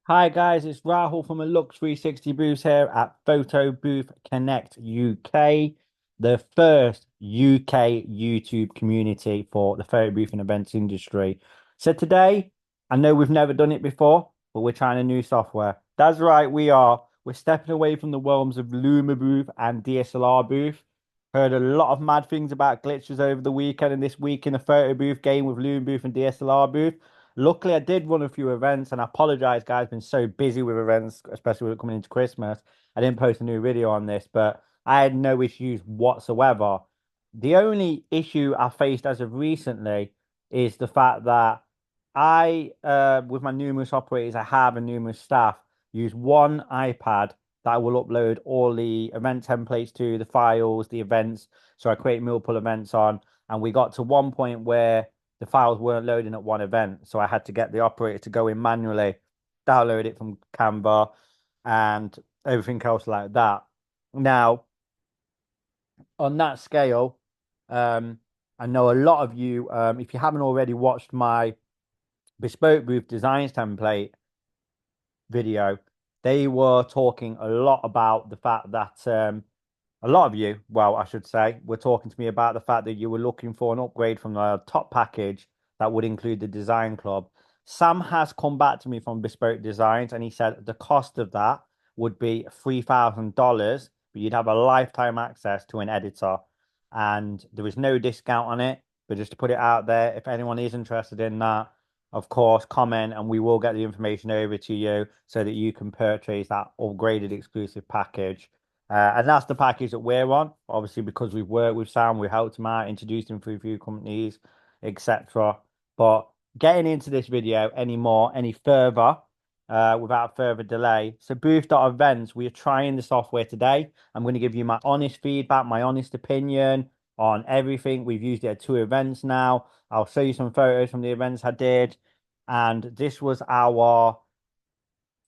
Hi guys, it's Rahul from the Luxe 360 booth here at Photo Booth Connect UK, the first UK YouTube community for the photo booth and events industry. So today, I know we've never done it before, but we're trying a new software. That's right, we are. We're stepping away from the realms of Luma booth and DSLR booth. Heard a lot of mad things about glitches over the weekend and this week in the photo booth game with Luma booth and DSLR booth. Luckily, I did run a few events, and I apologize, guys. Been so busy with events, especially with it coming into Christmas. I didn't post a new video on this, but I had no issues whatsoever. The only issue I faced as of recently is the fact that with my numerous operators I have and numerous staff, use one iPad that I will upload all the event templates to, the files, the events. So I create multiple events on, and we got to one point where the files weren't loading at one event. So I had to get the operator to go in manually, download it from Canva and everything else like that. Now, on that scale, um, I know a lot of you, if you haven't already watched my bespoke booth designs template video, they were talking a lot about the fact that a lot of you, well, I should say, were talking to me about the fact that you were looking for an upgrade from the top package that would include the design club. Sam has come back to me from Bespoke Designs and he said the cost of that would be $3,000, but you'd have a lifetime access to an editor. And there is no discount on it. But just to put it out there, if anyone is interested in that, of course, comment and we will get the information over to you so that you can purchase that upgraded exclusive package. And that's the package that we're on. Obviously, because we've worked with Sam, we helped him out, introduced him through a few companies, etc. But getting into this video any further, without further delay. So Booth.Events, we are trying the software today. I'm going to give you my honest feedback, my honest opinion on everything. We've used it at two events now. I'll show you some photos from the events I did. And this was our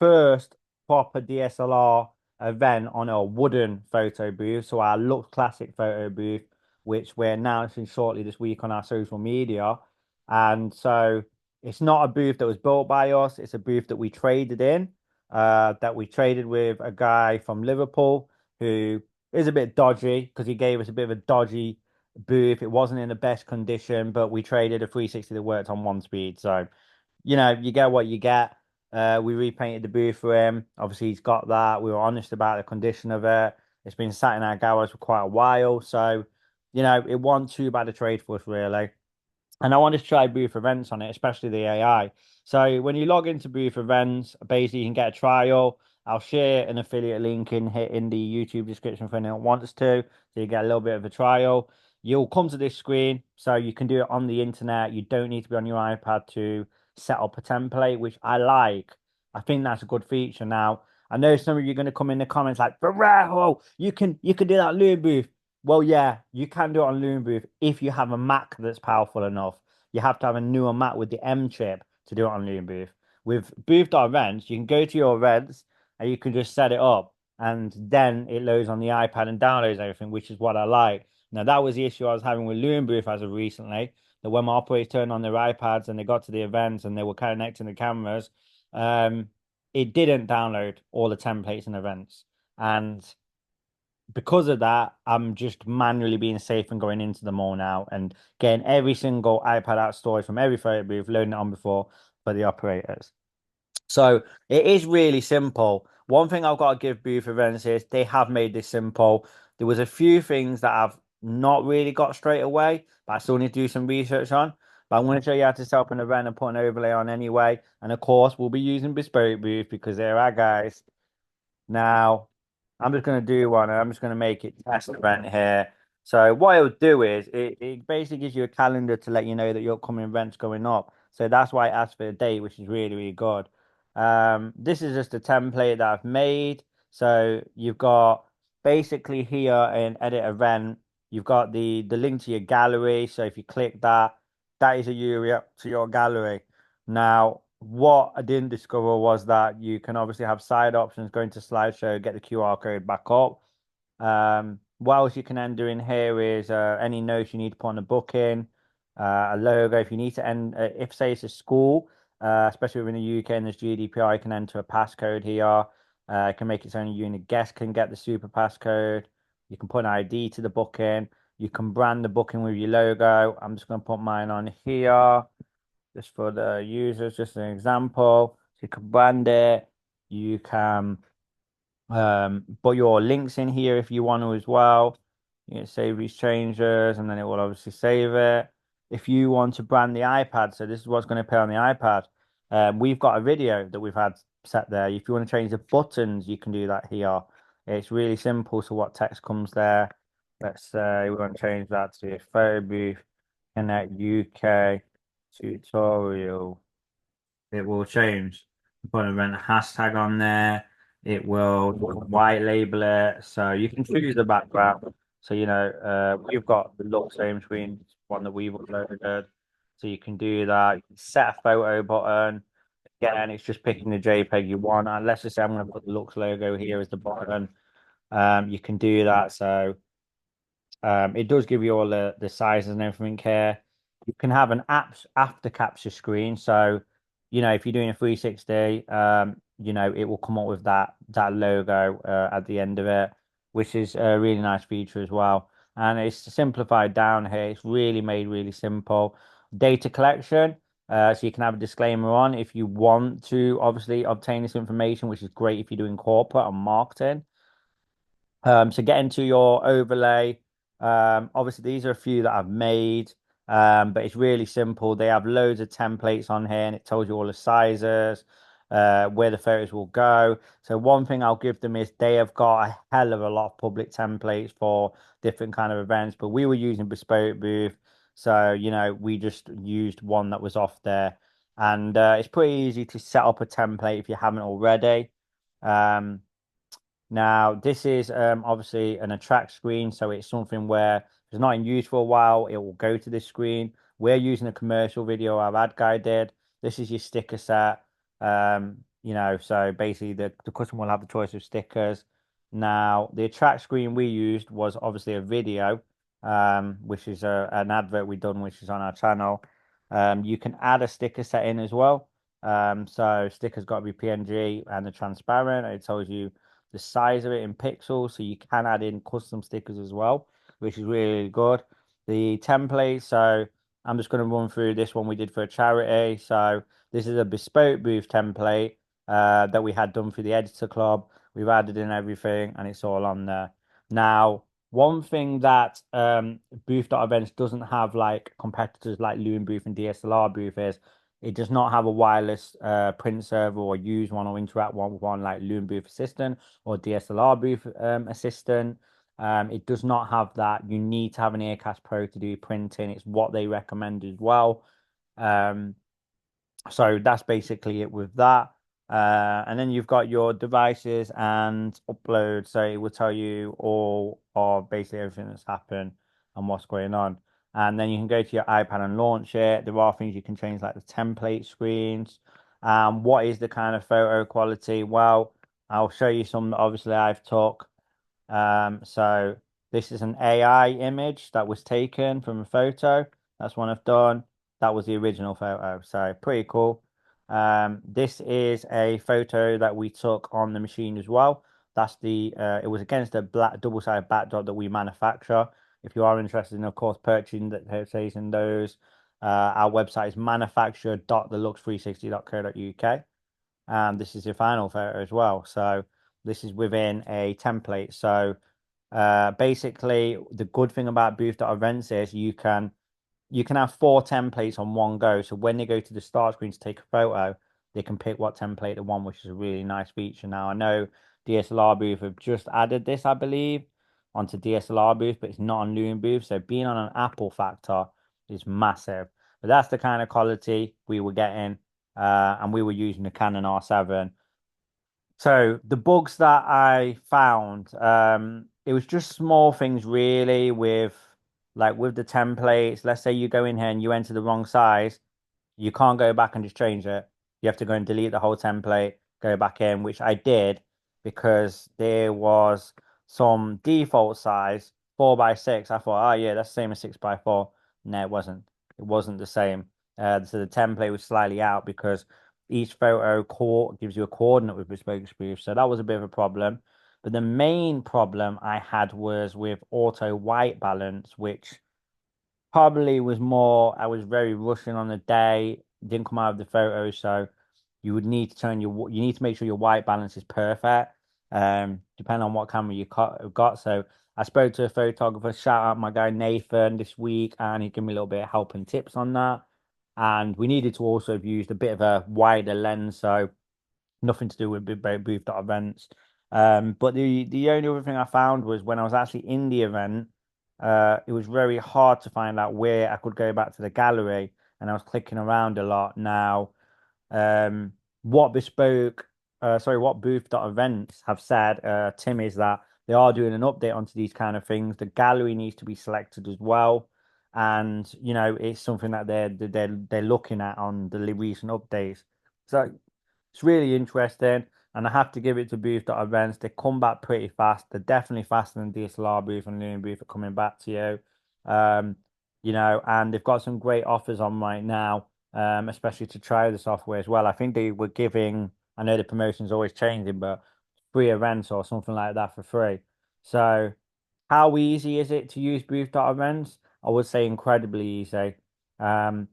first proper DSLR event on a wooden photo booth. So our Lux Classic photo booth, which we're announcing shortly this week on our social media. And so it's not a booth that was built by us. It's a booth that we traded in, that we traded with a guy from Liverpool who is a bit dodgy because he gave us a bit of a dodgy booth. It wasn't in the best condition, but we traded a 360 that worked on one speed. So you get what you get. We repainted the booth for him. Obviously, he's got that. We were honest about the condition of it. It's been sat in our garage for quite a while. So, it wasn't too bad a trade for us, really. And I wanted to try Booth Events on it, especially the AI. So when you log into Booth Events, basically you can get a trial. I'll share an affiliate link in the YouTube description for anyone who wants to. So you get a little bit of a trial. You'll come to this screen, so you can do it on the internet. You don't need to be on your iPad to set up a template, which I like. I think that's a good feature. Now, I know some of you are going to come in the comments like, Barajo, you can do that on Loom Booth. Well, yeah, you can do it on Loom Booth if you have a Mac that's powerful enough. You have to have a newer Mac with the M chip to do it on Loom Booth. With Booth.Events, you can go to your events and you can just set it up, and then it loads on the iPad and downloads everything, which is what I like. Now, that was the issue I was having with Loom Booth as of recently, that when my operators turned on their iPads and they got to the events and they were connecting the cameras, um, it didn't download all the templates and events. And because of that, I'm just manually being safe and going into them all now and getting every single iPad out storage from every photo booth, loading it on before for the operators. So it is really simple. One thing I've got to give Booth Events is they have made this simple. There was a few things that I've not really got straight away, but I still need to do some research on. But I'm going to show you how to set up an event and put an overlay on anyway. And of course, we'll be using Bespoke Booth because they're our guys. Now, I'm just going to do one and I'm just going to make it test event here. So what it'll do is it basically gives you a calendar to let you know that your upcoming event's going up. So that's why it asks for a date, which is really, really good. This is just a template that I've made. So you've got basically here in edit event, you've got the link to your gallery. So if you click that, that is a URL to your gallery. Now, what I didn't discover was that you can obviously have side options, go into slideshow, get the QR code back up. What else you can enter in here is any notes you need to put on the booking, a logo. If you need to end, if say it's a school, especially within the UK and there's GDPR, you can enter a passcode here. It can make its own unit. Guests can get the super passcode. You can put an ID to the booking. You can brand the booking with your logo. I'm just going to put mine on here just for the users, just an example. So you can brand it. You can put your links in here if you want to as well. You can save these changes and then it will obviously save it. If you want to brand the iPad, so this is what's going to appear on the iPad. We've got a video that we've had set there. If you want to change the buttons, you can do that here. It's really simple. So what text comes there? Let's say we want to change that to Photo Booth Connect UK tutorial. It will change. Put a rent hashtag on there. It will white label it. So you can choose the background. So, we've got the Luxe home screen, one that we've uploaded. So you can do that. You can set a photo button. Again, it's just picking the JPEG you want. And let's just say I'm going to put the Luxe logo here as the button. You can do that. So it does give you all the sizes and everything here. You can have an apps after capture screen. So, if you're doing a 360, it will come up with that logo at the end of it, which is a really nice feature as well. And it's simplified down here. It's really made really simple. Data collection. So you can have a disclaimer on if you want to obviously obtain this information, which is great if you're doing corporate and marketing. So get into your overlay. Obviously, these are a few that I've made, but it's really simple. They have loads of templates on here, and it tells you all the sizes, where the photos will go. So one thing I'll give them is they have got a hell of a lot of public templates for different kind of events, but we were using Bespoke Booth, so we just used one that was off there, and it's pretty easy to set up a template if you haven't already. Um, Now, this is obviously an attract screen, so it's something where if it's not in use for a while, it will go to this screen. We're using a commercial video our ad guy did. This is your sticker set. So basically the customer will have the choice of stickers. Now, the attract screen we used was obviously a video, which is an advert we done, which is on our channel. You can add a sticker set in as well. So stickers got to be PNG and they're transparent. It tells you the size of it in pixels, so you can add in custom stickers as well, which is really good. The template, so I'm just going to run through this one we did for a charity. So this is a bespoke booth template that we had done for the Editor Club. We've added in everything, and it's all on there. Now, one thing that Booth.Events doesn't have like competitors like Loom Booth and DSLR Booth is it does not have a wireless print server or use one or interact one with one like Loom Booth Assistant or DSLR Booth Assistant. It does not have that. You need to have an Aircast Pro to do printing. It's what they recommend as well. Um, so that's basically it with that. And then you've got your devices and upload. So it will tell you all of basically everything that's happened and what's going on. And then you can go to your iPad and launch it. There are things you can change like the template screens. What is the kind of photo quality? Well, I'll show you some that obviously I've took. So this is an AI image that was taken from a photo. That's one I've done. That was the original photo. So pretty cool. This is a photo that we took on the machine as well. That's it was against a black double-sided backdrop that we manufacture. If you are interested in, of course, purchasing those, our website is manufacture.thelux360.co.uk. And this is your final photo as well. So this is within a template. So basically, the good thing about Booth.Events is you can have 4 templates on one go. So when they go to the start screen to take a photo, they can pick what template they want, which is a really nice feature. Now I know DSLR Booth have just added this, I believe, onto DSLR Booth, but it's not on Loom Booth. So being on an Apple factor is massive. But that's the kind of quality we were getting, and we were using the Canon R7. So the bugs that I found, it was just small things really with the templates. Let's say you go in here and you enter the wrong size, you can't go back and just change it. You have to go and delete the whole template, go back in, which I did because there was some default size 4 by 6. I thought, oh yeah, that's the same as 6 by 4. No, it wasn't. It wasn't the same. So the template was slightly out because each photo core gives you a coordinate with bespoke spoof. So that was a bit of a problem. But the main problem I had was with auto white balance, which probably was more, I was very rushing on the day, didn't come out of the photo, so you would need to you need to make sure your white balance is perfect, depending on what camera you got. So I spoke to a photographer, shout out my guy Nathan this week, and he gave me a little bit of help and tips on that. And we needed to also have used a bit of a wider lens, so nothing to do with Booth.Events. But the only other thing I found was when I was actually in the event, it was very hard to find out where I could go back to the gallery, and I was clicking around a lot. Now, um, what what Booth.Events have said, Tim, is that they are doing an update onto these kind of things. The gallery needs to be selected as well, and it's something that they're looking at on the recent updates. So it's really interesting, and I have to give it to Booth.Events. They come back pretty fast. They're definitely faster than DSLR Booth and Loon Booth are coming back to you. And they've got some great offers on right now, especially to try the software as well. I think they were giving, I know the promotion's always changing, but free events or something like that for free. So, how easy is it to use Booth.Events? I would say incredibly easy. Um,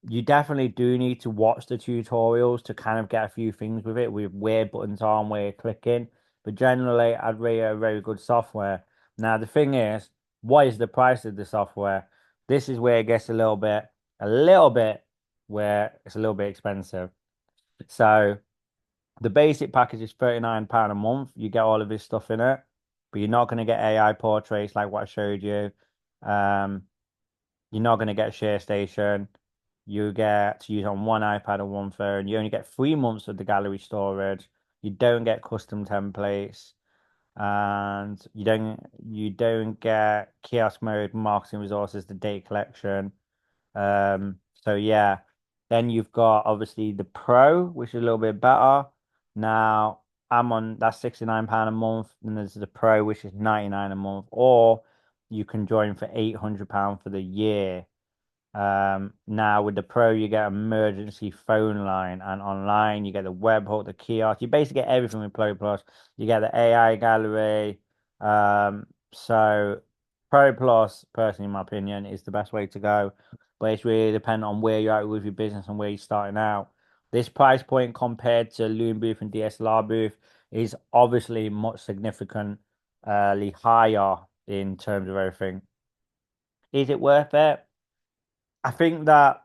you definitely do need to watch the tutorials to kind of get a few things with it, with where buttons are and where you're clicking. But generally, I'd rate it a very good software. Now, the thing is, what is the price of the software? This is where it gets a little bit, where it's a little bit expensive. So the basic package is £39 a month. You get all of this stuff in it, but you're not going to get AI portraits like what I showed you. Um, you're not going to get a share station. You get to use on one iPad and one phone. You only get 3 months of the gallery storage. You don't get custom templates, and you don't get kiosk mode, marketing resources, the data collection. So yeah. Then you've got obviously the Pro, which is a little bit better. Now I'm on that's £69 a month, and there's the Pro, which is 99 a month, or you can join for £800 for the year. Now with the Pro, you get emergency phone line, and online you get the webhook, the kiosk. You basically get everything with Pro Plus. You get the AI gallery. So Pro Plus, personally, in my opinion, is the best way to go. But it's really dependent on where you're at with your business and where you're starting out. This price point compared to Loom Booth and DSLR Booth is obviously much significantly higher in terms of everything. Is it worth it? I think that,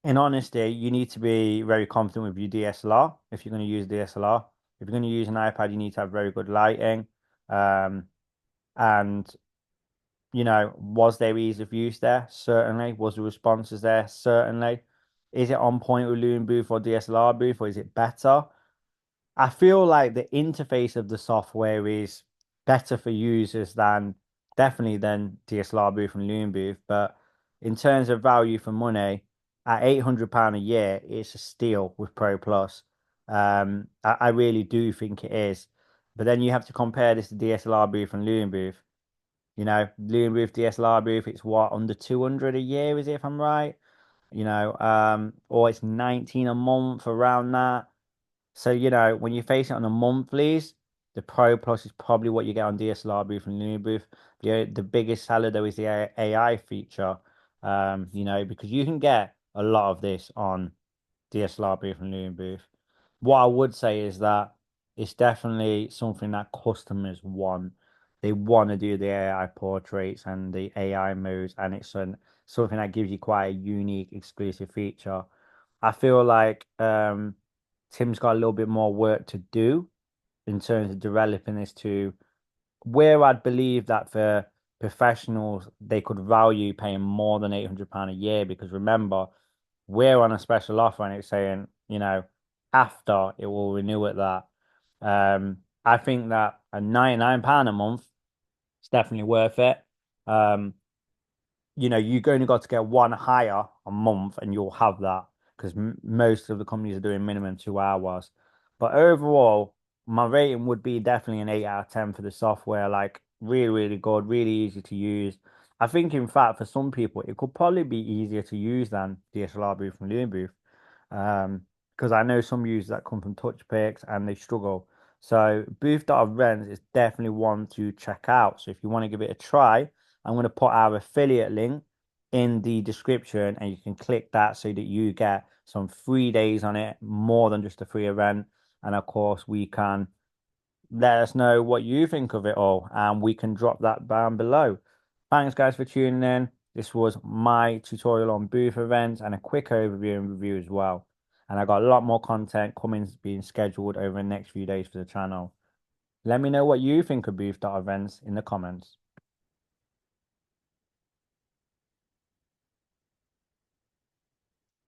in honesty, you need to be very confident with your DSLR if you're going to use DSLR. If you're going to use an iPad, you need to have very good lighting. Um, and was there ease of use there? Certainly. Was the responses there? Certainly. Is it on point with Loon Booth or DSLR Booth, or is it better? I feel like the interface of the software is better for users than definitely than DSLR Booth and Loom Booth. But in terms of value for money, at £800 a year, it's a steal with Pro Plus. I really do think it is. But then you have to compare this to DSLR Booth and Loom Booth. Loom Booth, DSLR Booth, it's what, under 200 a year, is it, if I'm right? Or it's 19 a month around that. So, when you face it on the monthlies, the Pro Plus is probably what you get on DSLR Booth and Loom Booth. The biggest seller though is the AI feature. Because you can get a lot of this on DSLR Booth and Loom Booth. What I would say is that it's definitely something that customers want. They want to do the AI portraits and the AI modes, and it's something that gives you quite a unique, exclusive feature. I feel like Tim's got a little bit more work to do in terms of developing this to where I'd believe that for professionals they could value paying more than £800 a year, because remember, we're on a special offer and it's saying, after it will renew at that. I think that a £99 a month is definitely worth it. Um, you've only got to get one hire a month and you'll have that, because most of the companies are doing minimum 2 hours. But overall, my rating would be definitely an 8 out of 10 for the software. Like, really, really good, really easy to use. I think, in fact, for some people, it could probably be easier to use than DSLR booth and Loom booth. Because I know some users that come from touch picks and they struggle. So Booth.Events is definitely one to check out. So if you want to give it a try, I'm going to put our affiliate link in the description and you can click that so that you get some free days on it, more than just a free event. And of course, we can let us know what you think of it all, and we can drop that down below. Thanks, guys, for tuning in. This was my tutorial on booth events and a quick overview and review as well. And I got a lot more content coming, being scheduled over the next few days for the channel. Let me know what you think of booth.events in the comments.